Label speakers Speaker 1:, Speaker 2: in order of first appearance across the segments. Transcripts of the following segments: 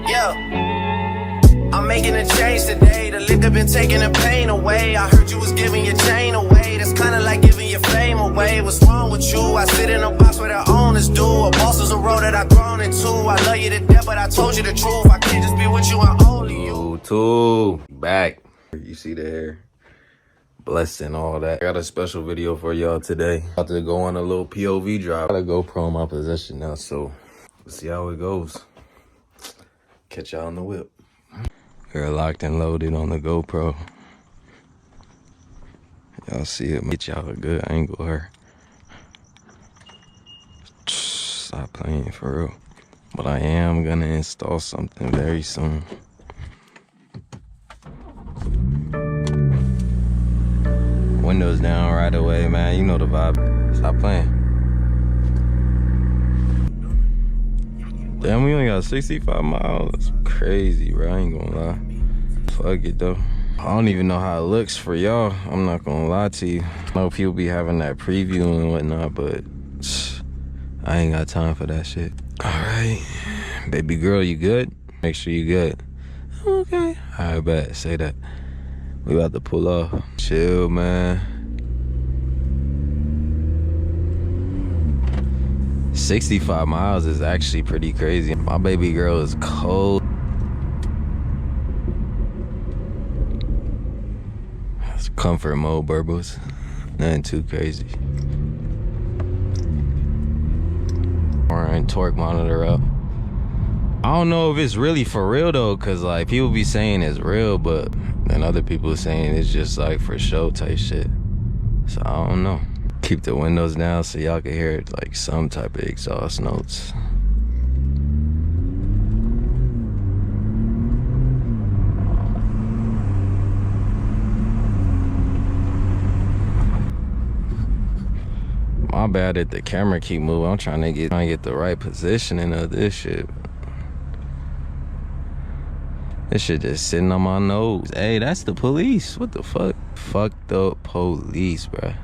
Speaker 1: Yeah, I'm making a change today. The liquor been taking the pain away. I heard you was giving your chain away. That's kinda like giving your fame away. What's wrong with you? I sit in a box where the owners do. A boss is a road that I've grown into. I love you to death, but I told you the truth. I can't just be with you and only you.
Speaker 2: Two back. You see the hair, blessed and all that. I got a special video for y'all today. About to go on a little POV drive. I got a GoPro in my possession now, so let's see how it goes. Catch y'all on the whip. We're locked and loaded on the GoPro. Y'all see it, get y'all a good angle here. Stop playing for real. But I am gonna install something very soon. Windows down right away, man. You know the vibe. Stop playing. Damn, we only got 65 miles. That's crazy, bro. I ain't gonna lie. Fuck it, though. I don't even know how it looks for y'all. I'm not gonna lie to you. I know people be having that preview and whatnot, but I ain't got time for that shit. All right. Baby girl, you good? Make sure you good. Okay. All right, bet. Say that. We about to pull off. Chill, man. 65 miles is actually pretty crazy. My baby girl is cold. It's comfort mode, Burbos. Nothing too crazy. And torque monitor up. I don't know if it's really for real though, cause like people be saying it's real, but then other people saying it's just like for show type shit. So I don't know. Keep the windows down so y'all can hear like some type of exhaust notes. My bad that the camera keep moving. I'm trying to get the right positioning of this shit. This shit just sitting on my nose. Hey, that's the police. What the fuck? Fuck the police, bruh.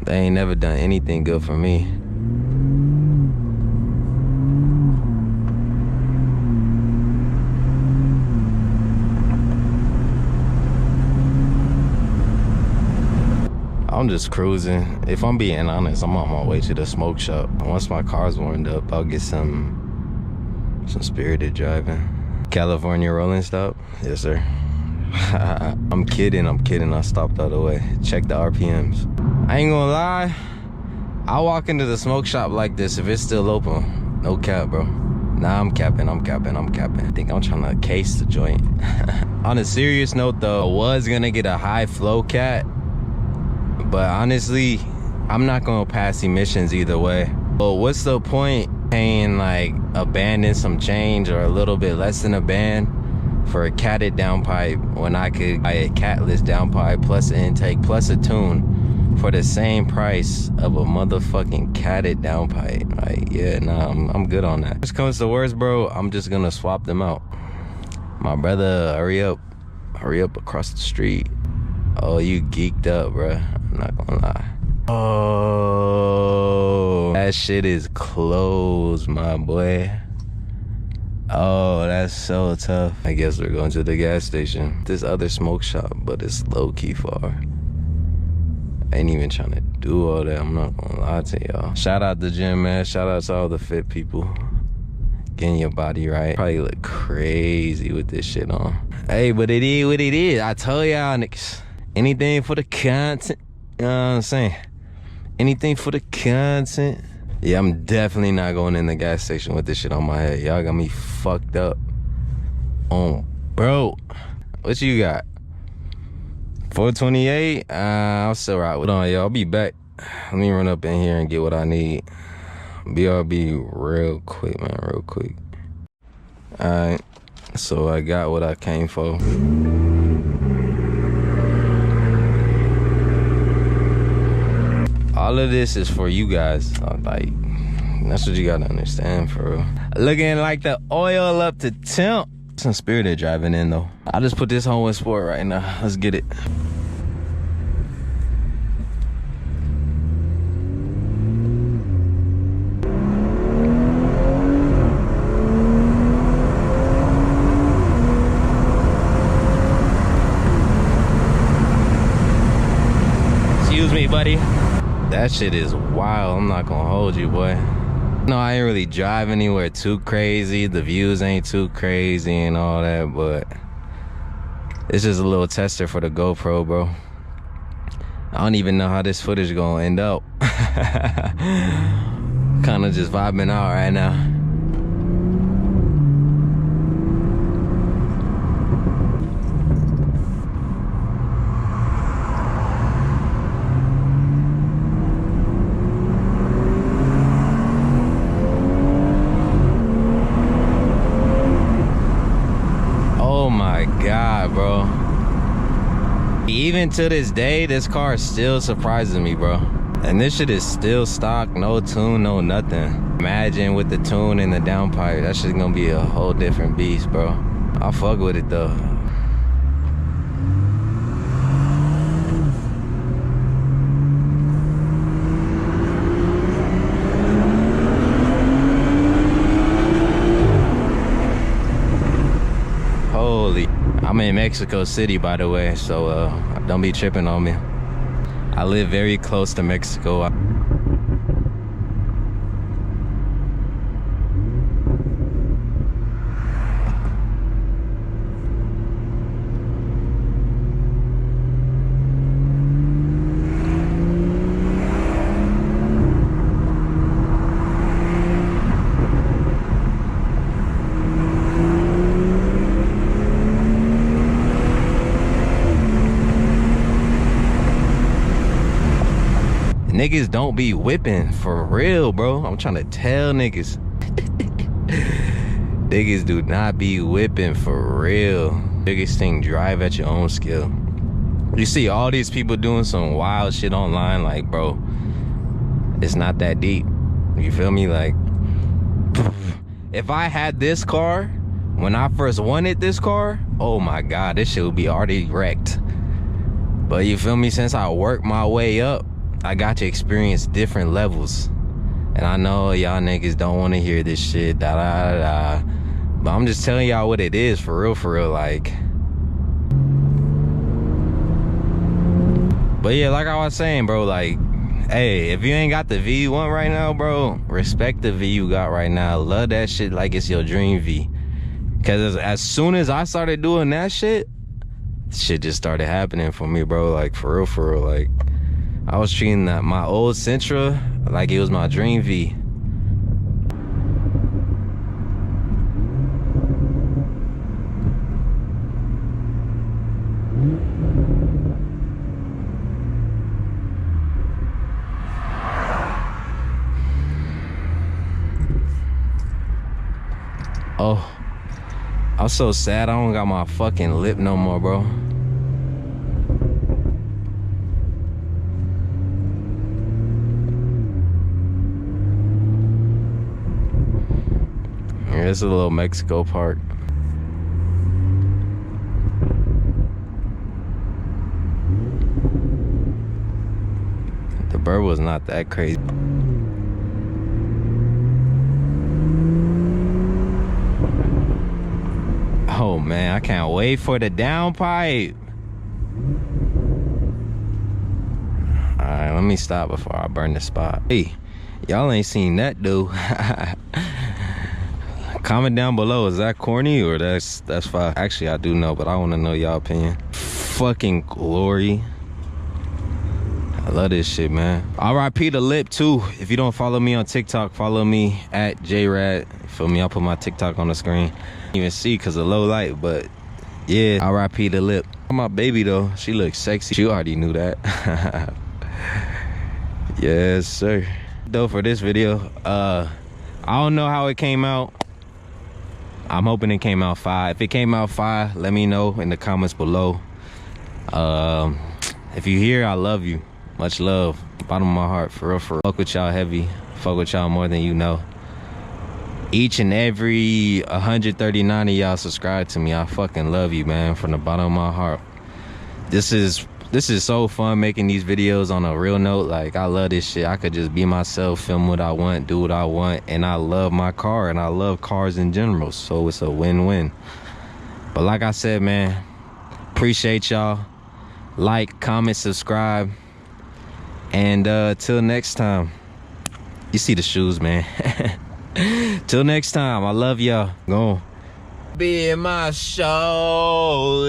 Speaker 2: They ain't never done anything good for me. I'm just cruising. If I'm being honest, I'm on my way to the smoke shop. Once my car's warmed up, I'll get some spirited driving. California rolling stop? Yes, sir. I'm kidding. I stopped all the way. Check the RPMs. I ain't gonna lie. I walk into the smoke shop like this if it's still open. No cap, bro. Nah, I'm capping. I think I'm trying to case the joint. On a serious note though, I was gonna get a high flow cat, but honestly, I'm not gonna pass emissions either way. But what's the point paying like a band and some change or a little bit less than a band for a catted downpipe when I could buy a catless downpipe plus an intake plus a tune for the same price of a motherfucking catted downpipe? Like, yeah, nah, I'm good on that. Worst comes to worst, bro, I'm just gonna swap them out. My brother, hurry up across the street. Oh, you geeked up, bro. I'm not gonna lie. Oh, that shit is closed, my boy. Oh, that's so tough. I guess we're going to the gas station. This other smoke shop, but it's low-key far. I ain't even trying to do all that. I'm not gonna lie to y'all. Shout out the gym, man. Shout out to all the fit people. Getting your body right. Probably look crazy with this shit on. Hey, but it is what it is. I told y'all niggas. Anything for the content. You know what I'm saying? Anything for the content. Yeah, I'm definitely not going in the gas station with this shit on my head. Y'all got me fucked up. Oh, bro. What you got? 428? I'll still ride with it. Hold on, y'all. I'll be back. Let me run up in here and get what I need. BRB real quick, man. Real quick. Alright. So I got what I came for. All of this is for you guys. Like, that's what you gotta understand, for real. Looking like the oil up to temp. Some spirited driving in though. I just put this home in sport right now. Let's get it. That shit is wild. I'm not gonna hold you, boy. No, I ain't really drive anywhere too crazy. The views ain't too crazy and all that, but it's just a little tester for the GoPro, bro. I don't even know how this footage gonna end up. Kinda just vibing out right now. Oh my God, bro. Even to this day, this car is still surprising me, bro. And this shit is still stock, no tune, no nothing. Imagine with the tune and the downpipe, that shit's gonna be a whole different beast, bro. I fuck with it though. Holy, I'm in Mexico City, by the way, so don't be tripping on me. I live very close to Mexico. Niggas don't be whipping for real, bro. I'm trying to tell niggas. Niggas do not be whipping for real. Biggest thing, drive at your own skill. You see all these people doing some wild shit online, like, bro, it's not that deep. You feel me? Like, if I had this car when I first wanted this car, oh my God, this shit would be already wrecked. But you feel me? Since I worked my way up, I got to experience different levels. And I know y'all niggas don't want to hear this shit, da da da. But I'm just telling y'all what it is, for real, like. But yeah, like I was saying, bro, like, hey, if you ain't got the V you want right now, bro, respect the V you got right now. Love that shit like it's your dream V. Cause as soon as I started doing that shit just started happening for me, bro. Like, for real, like, I was treating that my old Sentra like it was my dream V. Oh, I'm so sad I don't got my fucking lip no more, bro. It's a little Mexico park. The bird was not that crazy. Oh man, I can't wait for the downpipe. Alright, let me stop before I burn the spot. Hey, y'all ain't seen that, dude. Comment down below, is that corny or that's fine? Actually, I do know, but I want to know y'all opinion. Fucking glory. I love this shit, man. RIP the lip too. If you don't follow me on TikTok, follow me at JRad. Feel me? I'll put my TikTok on the screen. You even see because of low light, but yeah, RIP the lip. My baby though, she looks sexy. You already knew that. Yes, sir. Though for this video, I don't know how it came out. I'm hoping it came out fire. If it came out fire, let me know in the comments below. If you here, I love you. Much love, bottom of my heart, for real. Fuck with y'all heavy, fuck with y'all more than you know. Each and every 139 of y'all subscribe to me. I fucking love you, man, from the bottom of my heart. This is so fun making these videos on a real note. Like, I love this shit. I could just be myself, film what I want, do what I want, and I love my car and I love cars in general, so it's a win-win. But like I said, man, appreciate y'all. Like, comment, subscribe. And till next time. You see the shoes, man. Till next time, I love y'all. Go. Be in my show.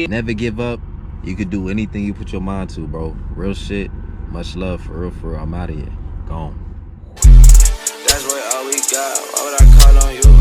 Speaker 2: Never give up. You could do anything you put your mind to, bro. Real shit. Much love, for real. I'm out of here. Gone.
Speaker 1: That's what all we got. Why would I call on you?